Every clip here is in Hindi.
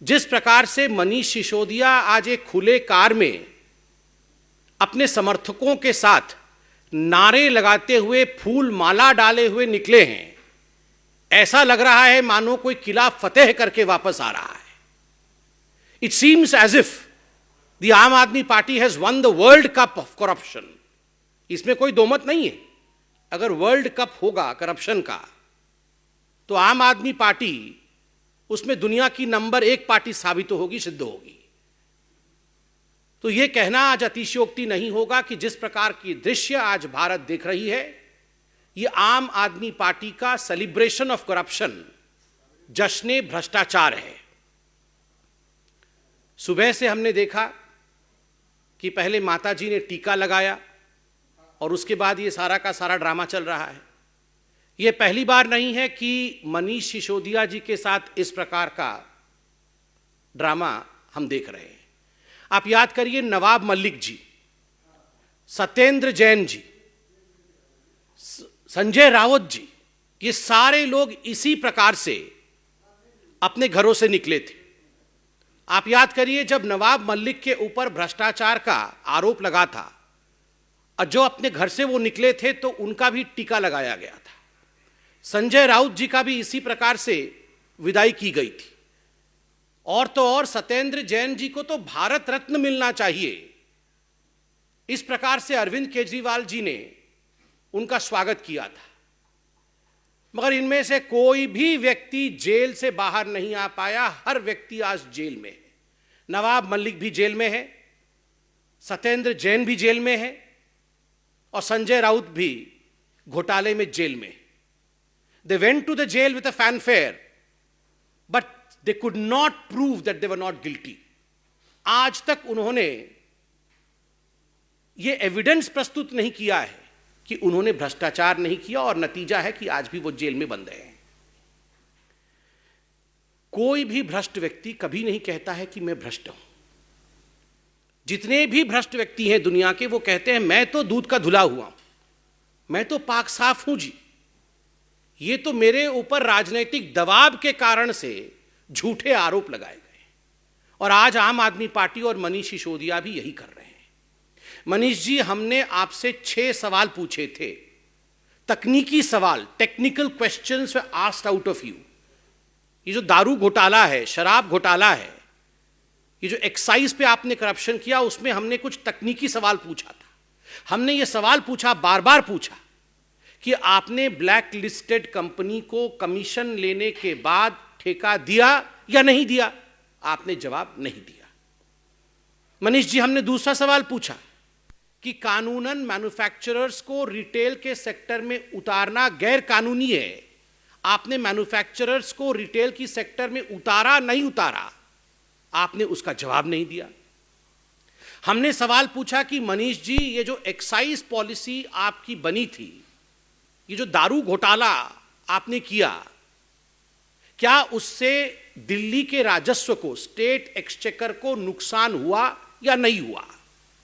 जिस प्रकार से मनीष सिसोदिया आज एक खुले कार में अपने समर्थकों के साथ नारे लगाते हुए फूल माला डाले हुए निकले हैं, ऐसा लग रहा है मानो कोई किला फतेह करके वापस आ रहा है। It seems as if the Aam Aadmi party has won the world cup of corruption. इसमें कोई दो मत नहीं है। अगर वर्ल्ड कप होगा करप्शन का तो आम आदमी पार्टी उसमें दुनिया की नंबर 1 पार्टी साबित होगी, सिद्ध होगी। तो यह कहना आज अतिशयोक्ति नहीं होगा कि जिस प्रकार की दृश्य आज भारत देख रही है, यह आम आदमी पार्टी का सेलिब्रेशन ऑफ करप्शन, जश्न भ्रष्टाचार है। सुबह से हमने देखा कि पहले माताजी ने टीका लगाया और उसके बाद ये सारा का सारा ड्रामा चल रहा है। यह पहली बार नहीं है कि मनीष सिसोदिया जी के साथ इस प्रकार का ड्रामा हम देख रहे हैं। आप याद करिए, नवाब मलिक जी, सत्येंद्र जैन जी, संजय राउत जी, ये सारे लोग इसी प्रकार से अपने घरों से निकले थे। आप याद करिए, जब नवाब मलिक के ऊपर भ्रष्टाचार का आरोप लगा था और जो अपने घर से वो निकले थे तो उनका भी टीका लगाया गया था। संजय राउत जी का भी इसी प्रकार से विदाई की गई थी। और तो और सत्येंद्र जैन जी को तो भारत रत्न मिलना चाहिए। इस प्रकार से अरविंद केजरीवाल जी ने उनका स्वागत किया था। मगर इनमें से कोई भी व्यक्ति जेल से बाहर नहीं आ पाया। हर व्यक्ति आज जेल में है। नवाब मलिक भी जेल में है, सत्येंद्र जैन भी जेल में है और संजय राउत भी घोटाले में जेल में है। They went to the jail with a fanfare, but they could not prove that they were not guilty. आज तक उन्होंने ये एविडेंस प्रस्तुत नहीं किया है कि उन्होंने भ्रष्टाचार नहीं किया और नतीजा है कि आज भी वो जेल में बंद हैं। कोई भी भ्रष्ट व्यक्ति कभी नहीं कहता है कि मैं भ्रष्ट हूं। जितने भी भ्रष्ट व्यक्ति हैं दुनिया के, वो कहते हैं मैं तो दूध का धुला हुआ हूं, मैं तो पाक साफ हूं जी। ये तो मेरे ऊपर राजनीतिक दबाव के कारण से झूठे आरोप लगाए गए। और आज आम आदमी पार्टी और मनीष सिसोदिया भी यही कर रहे हैं। मनीष जी, हमने आपसे 6 सवाल पूछे थे, तकनीकी सवाल, technical questions were asked out of you. ये जो दारू घोटाला है, शराब घोटाला है, ये जो एक्साइज पे आपने करप्शन किया, उसमें हमने कुछ तकनीकी सवाल पूछा था। हमने ये सवाल पूछा, बार बार पूछा कि आपने ब्लैक लिस्टेड कंपनी को कमीशन लेने के बाद ठेका दिया या नहीं दिया। आपने जवाब नहीं दिया। मनीष जी, हमने दूसरा सवाल पूछा कि कानूनन मैन्युफैक्चरर्स को रिटेल के सेक्टर में उतारना गैर कानूनी है। आपने मैन्युफैक्चरर्स को रिटेल की सेक्टर में उतारा नहीं उतारा, आपने उसका जवाब नहीं दिया। हमने सवाल पूछा कि मनीष जी, ये जो एक्साइज पॉलिसी आपकी बनी थी, ये जो दारू घोटाला आपने किया, क्या उससे दिल्ली के राजस्व को, स्टेट एक्सचेकर को नुकसान हुआ या नहीं हुआ?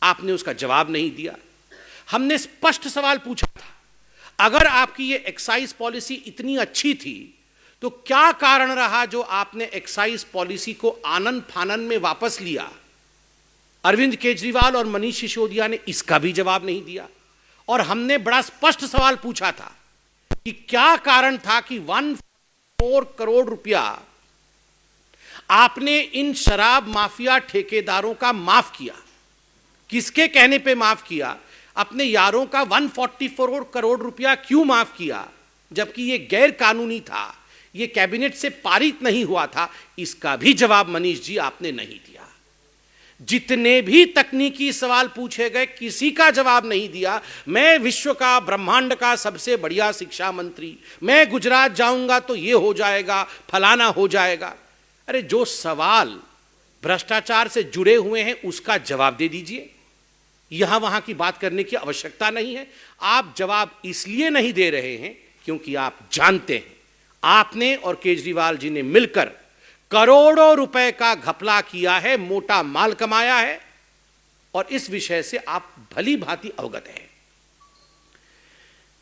आपने उसका जवाब नहीं दिया। हमने स्पष्ट सवाल पूछा था, अगर आपकी ये एक्साइज पॉलिसी इतनी अच्छी थी तो क्या कारण रहा जो आपने एक्साइज पॉलिसी को आनन फानन में वापस लिया? अरविंद केजरीवाल और मनीष सिसोदिया ने इसका भी जवाब नहीं दिया। और हमने बड़ा स्पष्ट सवाल पूछा था कि क्या कारण था कि 104 करोड़ रुपया आपने इन शराब माफिया ठेकेदारों का माफ किया। किसके कहने पे माफ किया? अपने यारों का 144 करोड़ रुपया क्यों माफ किया, जबकि यह गैर कानूनी था, यह कैबिनेट से पारित नहीं हुआ था? इसका भी जवाब मनीष जी आपने नहीं दिया। जितने भी तकनीकी सवाल पूछे गए, किसी का जवाब नहीं दिया। मैं विश्व का, ब्रह्मांड का सबसे बढ़िया शिक्षा मंत्री, मैं गुजरात जाऊंगा तो ये हो जाएगा, फलाना हो जाएगा। अरे, जो सवाल भ्रष्टाचार से जुड़े हुए हैं उसका जवाब दे दीजिए। यहां वहां की बात करने की आवश्यकता नहीं है। आप जवाब इसलिए नहीं दे रहे हैं क्योंकि आप जानते हैं आपने और केजरीवाल जी ने मिलकर करोड़ों रुपए का घपला किया है, मोटा माल कमाया है, और इस विषय से आप भली भांति अवगत हैं।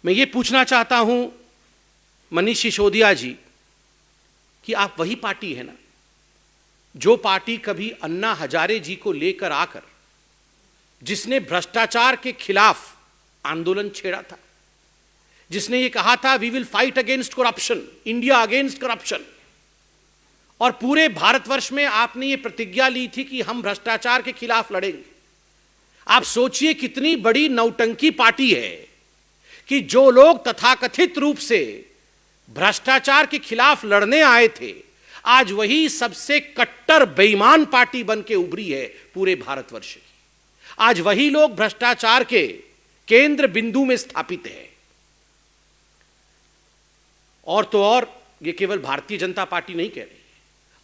मैं ये पूछना चाहता हूं मनीष सिसोदिया जी कि आप वही पार्टी है ना जो पार्टी कभी अन्ना हजारे जी को लेकर आकर, जिसने भ्रष्टाचार के खिलाफ आंदोलन छेड़ा था, जिसने ये कहा था we will fight against corruption, India against corruption, और पूरे भारतवर्ष में आपने ये प्रतिज्ञा ली थी कि हम भ्रष्टाचार के खिलाफ लड़ेंगे। आप सोचिए कितनी बड़ी नौटंकी पार्टी है कि जो लोग तथाकथित रूप से भ्रष्टाचार के खिलाफ लड़ने आए थे, आज वही सबसे कट्टर बेईमान पार्टी बन के उभरी है पूरे भारतवर्ष की। आज वही लोग भ्रष्टाचार के केंद्र बिंदु में स्थापित है। और तो और ये केवल भारतीय जनता पार्टी नहीं कह रही,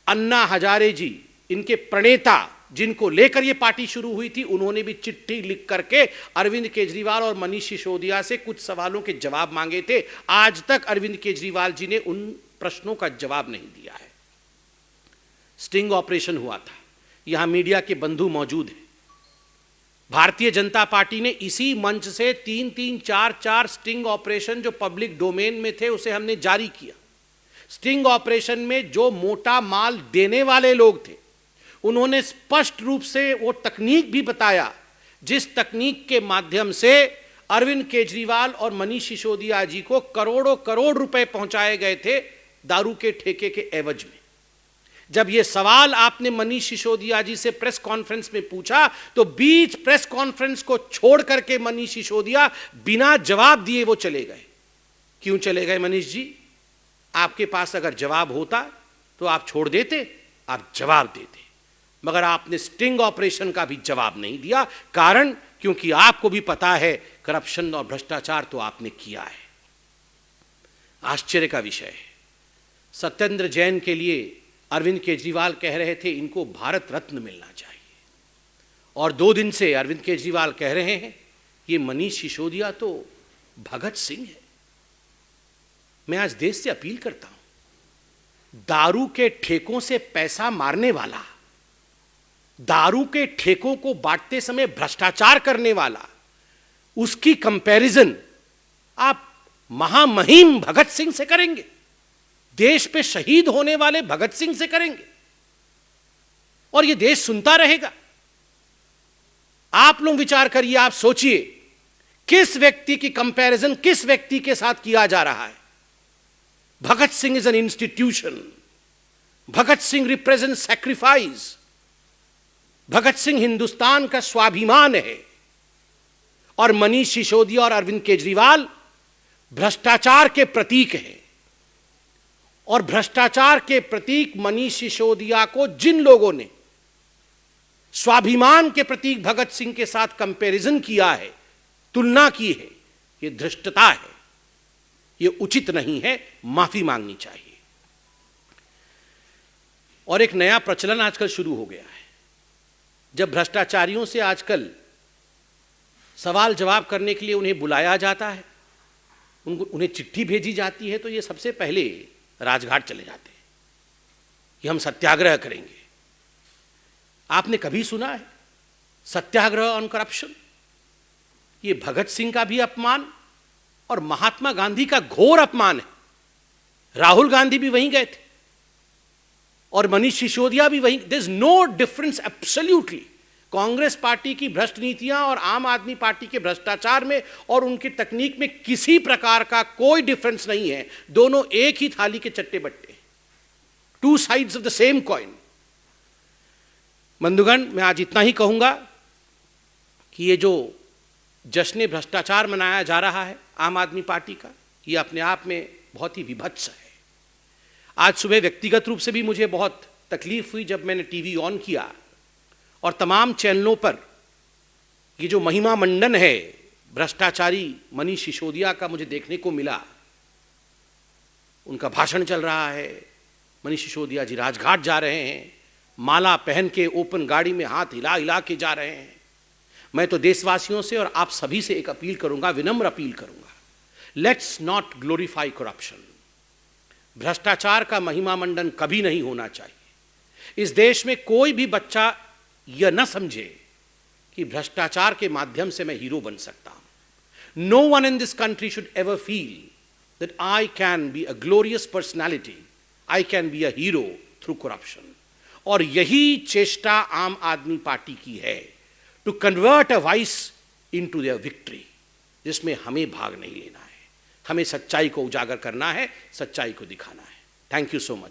अन्ना हजारे जी, इनके प्रणेता, जिनको लेकर ये पार्टी शुरू हुई थी, उन्होंने भी चिट्ठी लिख करके अरविंद केजरीवाल और मनीष सिसोदिया से कुछ सवालों के जवाब मांगे थे। आज तक अरविंद केजरीवाल जी ने उन प्रश्नों का जवाब नहीं दिया है। स्टिंग ऑपरेशन हुआ था, यहां मीडिया के बंधु मौजूद हैं। भारतीय जनता पार्टी ने इसी मंच से 3-3, 4-4 स्टिंग ऑपरेशन जो पब्लिक डोमेन में थे उसे हमने जारी किया। स्टिंग ऑपरेशन में जो मोटा माल देने वाले लोग थे, उन्होंने स्पष्ट रूप से वो तकनीक भी बताया जिस तकनीक के माध्यम से अरविंद केजरीवाल और मनीष सिसोदिया जी को करोड़ों करोड़ रुपए पहुंचाए गए थे दारू के ठेके के एवज में। जब ये सवाल आपने मनीष सिसोदिया जी से प्रेस कॉन्फ्रेंस में पूछा तो बीच प्रेस कॉन्फ्रेंस को छोड़ करके मनीष सिसोदिया बिना जवाब दिए वो चले गए। क्यों चले गए मनीष जी? आपके पास अगर जवाब होता तो आप छोड़ देते, आप जवाब देते, मगर आपने स्टिंग ऑपरेशन का भी जवाब नहीं दिया। कारण, क्योंकि आपको भी पता है करप्शन और भ्रष्टाचार तो आपने किया है। आश्चर्य का विषय है, सत्येंद्र जैन के लिए अरविंद केजरीवाल कह रहे थे इनको भारत रत्न मिलना चाहिए, और 2 दिन से अरविंद केजरीवाल कह रहे हैं ये मनीष सिसोदिया तो भगत सिंह है। मैं आज देश से अपील करता हूं, दारू के ठेकों से पैसा मारने वाला, दारू के ठेकों को बांटते समय भ्रष्टाचार करने वाला, उसकी कंपैरिजन आप महामहिम भगत सिंह से करेंगे, देश पे शहीद होने वाले भगत सिंह से करेंगे, और ये देश सुनता रहेगा। आप लोग विचार करिए, आप सोचिए किस व्यक्ति की कंपैरिजन किस व्यक्ति के साथ किया जा रहा है। Bhagat Singh is an institution, Bhagat Singh represent sacrifice, Bhagat Singh Hindustan का स्वाभिमान है, और मनीष सिसोदिया और अरविंद केजरीवाल भ्रष्टाचार के प्रतीक हैं। और भ्रष्टाचार के प्रतीक मनीष सिसोदिया को जिन लोगों ने स्वाभिमान के प्रतीक भगत सिंह के साथ कंपैरिजन किया है, तुलना की है, यह धृष्टता है, यह उचित नहीं है, माफी मांगनी चाहिए। और एक नया प्रचलन आजकल शुरू हो गया है, जब भ्रष्टाचारियों से आजकल सवाल जवाब करने के लिए उन्हें बुलाया जाता है, उन्हें चिट्ठी भेजी जाती है, तो ये सबसे पहले राजघाट चले जाते हैं कि हम सत्याग्रह करेंगे। आपने कभी सुना है सत्याग्रह ऑन करप्शन? ये भगत सिंह का भी अपमान और महात्मा गांधी का घोर अपमान है। राहुल गांधी भी वहीं गए थे और मनीष सिसोदिया भी वहीं। There is no difference absolutely. Congress party की भ्रष्ट नीतियां और आम आदमी पार्टी के भ्रष्टाचार में और उनकी तकनीक में किसी प्रकार का कोई डिफरेंस नहीं है। दोनों एक ही थाली के चट्टे बट्टे, 2 sides of the same coin. बंधुगण, मैं आज इतना ही कहूंगा कि ये जो जश्न भ्रष्टाचार मनाया जा रहा है आम आदमी पार्टी का, ये अपने आप में बहुत ही विभत्स है। आज सुबह व्यक्तिगत रूप से भी मुझे बहुत तकलीफ हुई जब मैंने टीवी ऑन किया और तमाम चैनलों पर ये जो महिमा मंडन है भ्रष्टाचारी मनीष सिसोदिया का मुझे देखने को मिला। उनका भाषण चल रहा है, मनीष सिसोदिया जी राजघाट जा रहे हैं, माला पहन के ओपन गाड़ी में हाथ हिला हिला के जा रहे हैं। मैं तो देशवासियों से और आप सभी से एक अपील करूंगा, विनम्र अपील करूंगा, लेट्स नॉट ग्लोरीफाई करप्शन। भ्रष्टाचार का महिमा मंडन कभी नहीं होना चाहिए। इस देश में कोई भी बच्चा यह न समझे कि भ्रष्टाचार के माध्यम से मैं हीरो बन सकता हूं। No one in this country should ever feel that I can be a glorious personality, I can be a hero through corruption. और यही चेष्टा आम आदमी पार्टी की है, to convert a voice into their victory, जिसमें हमें भाग नहीं लेना है, हमें सच्चाई को उजागर करना है, सच्चाई को दिखाना है। Thank you so much.